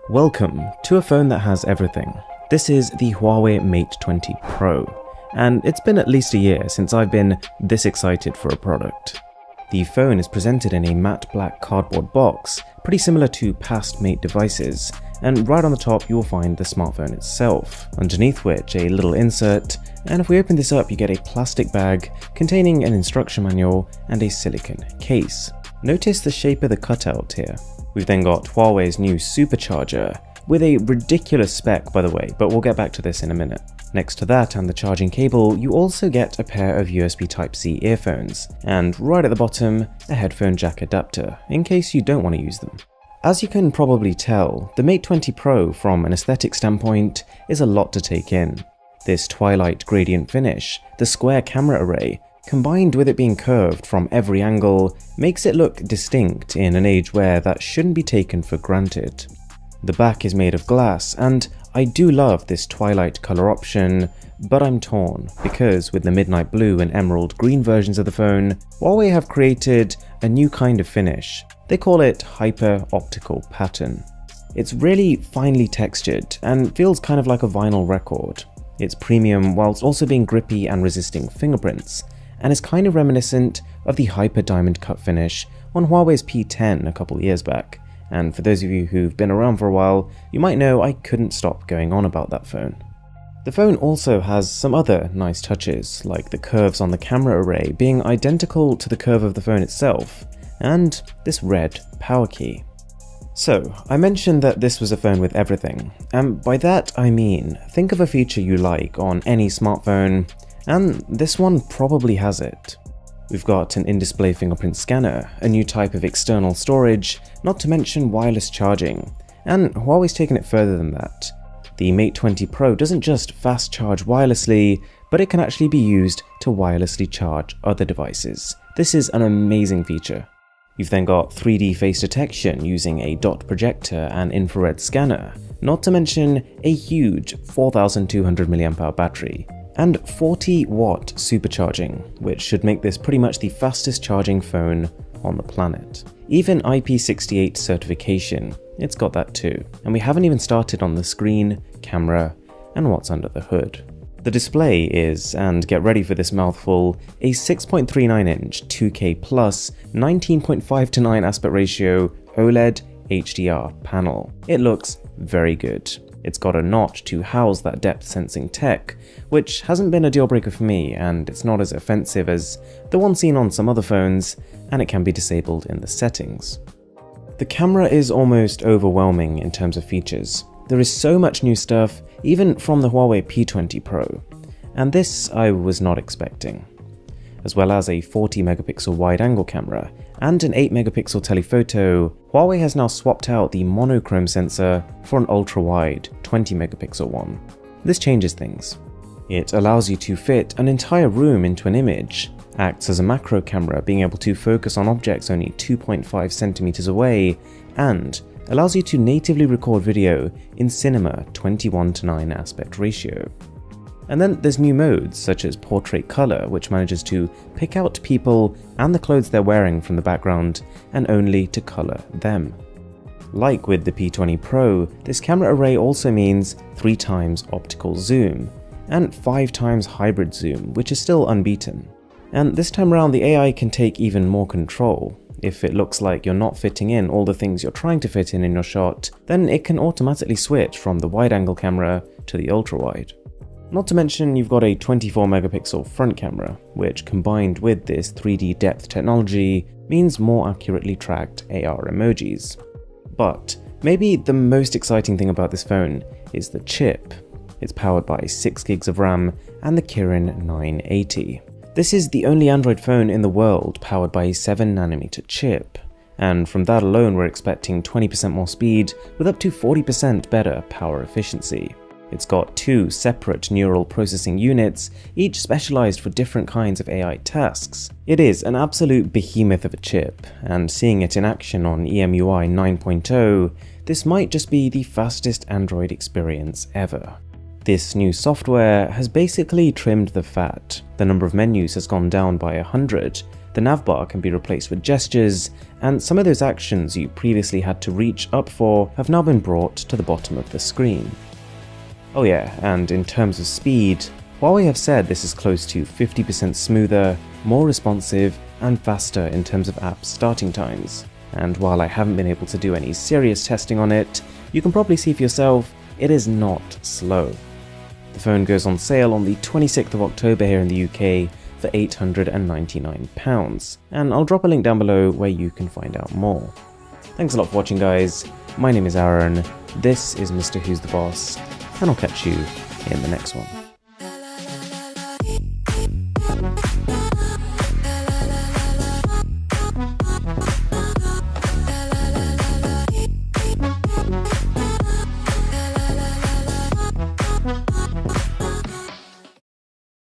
Welcome to a phone that has everything. This is the Huawei Mate 20 Pro, and it's been at least a year since I've been this excited for a product. The phone is presented in a matte black cardboard box, pretty similar to past Mate devices, and right on the top you will find the smartphone itself, underneath which a little insert, and if we open this up you get a plastic bag containing an instruction manual and a silicone case. Notice the shape of the cutout here. We've then got Huawei's new supercharger, with a ridiculous spec by the way, but we'll get back to this in a minute. Next to that and the charging cable, you also get a pair of USB Type-C earphones, and right at the bottom, a headphone jack adapter, in case you don't want to use them. As you can probably tell, the Mate 20 Pro from an aesthetic standpoint is a lot to take in. This twilight gradient finish, the square camera array, combined with it being curved from every angle, makes it look distinct in an age where that shouldn't be taken for granted. The back is made of glass, and I do love this twilight color option, but I'm torn because with the midnight blue and emerald green versions of the phone, Huawei have created a new kind of finish. They call it hyper-optical pattern. It's really finely textured and feels kind of like a vinyl record. It's premium whilst also being grippy and resisting fingerprints, and is kind of reminiscent of the hyper diamond cut finish on Huawei's P10 a couple years back. And for those of you who've been around for a while, you might know I couldn't stop going on about that phone. The phone also has some other nice touches, like the curves on the camera array being identical to the curve of the phone itself, and this red power key. So, I mentioned that this was a phone with everything, and by that I mean, think of a feature you like on any smartphone, and this one probably has it. We've got an in-display fingerprint scanner, a new type of external storage, not to mention wireless charging, and Huawei's taken it further than that. The Mate 20 Pro doesn't just fast charge wirelessly, but it can actually be used to wirelessly charge other devices. This is an amazing feature. You've then got 3D face detection using a dot projector and infrared scanner, not to mention a huge 4200 mAh battery, and 40-watt supercharging, which should make this pretty much the fastest charging phone on the planet. Even IP68 certification, it's got that too, and we haven't even started on the screen, camera, and what's under the hood. The display is, and get ready for this mouthful, a 6.39-inch 2K plus 19.5:9 aspect ratio OLED HDR panel. It looks very good. It's got a notch to house that depth sensing tech, which hasn't been a deal breaker for me, and it's not as offensive as the one seen on some other phones, and it can be disabled in the settings. The camera is almost overwhelming in terms of features. There is so much new stuff, even from the Huawei P20 Pro, and this I was not expecting. As well as a 40 megapixel wide-angle camera and an 8 megapixel telephoto, Huawei has now swapped out the monochrome sensor for an ultra-wide 20 megapixel one. This changes things. It allows you to fit an entire room into an image, acts as a macro camera being able to focus on objects only 2.5 centimeters away, and allows you to natively record video in cinema 21:9 aspect ratio. And then there's new modes such as portrait color, which manages to pick out people and the clothes they're wearing from the background and only to color them. Like with the P20 Pro, this camera array also means 3 times optical zoom and 5 times hybrid zoom, which is still unbeaten. And this time around the AI can take even more control. If it looks like you're not fitting in all the things you're trying to fit in your shot, then it can automatically switch from the wide-angle camera to the ultra-wide. Not to mention you've got a 24 megapixel front camera, which combined with this 3D depth technology means more accurately tracked AR emojis. But maybe the most exciting thing about this phone is the chip. It's powered by 6 gigs of RAM and the Kirin 980. This is the only Android phone in the world powered by a 7nm chip, and from that alone we're expecting 20% more speed with up to 40% better power efficiency. It's got 2 separate neural processing units, each specialized for different kinds of AI tasks. It is an absolute behemoth of a chip, and seeing it in action on EMUI 9.0, this might just be the fastest Android experience ever. This new software has basically trimmed the fat. The number of menus has gone down by 100, The navbar can be replaced with gestures, and some of those actions you previously had to reach up for have now been brought to the bottom of the screen. Oh yeah, and in terms of speed, Huawei have said this is close to 50% smoother, more responsive, and faster in terms of app starting times. And while I haven't been able to do any serious testing on it, you can probably see for yourself it is not slow. The phone goes on sale on the 26th of October here in the UK for £899, and I'll drop a link down below where you can find out more. Thanks a lot for watching, guys. My name is Aaron, this is Mr. Who's the Boss, and I'll catch you in the next one.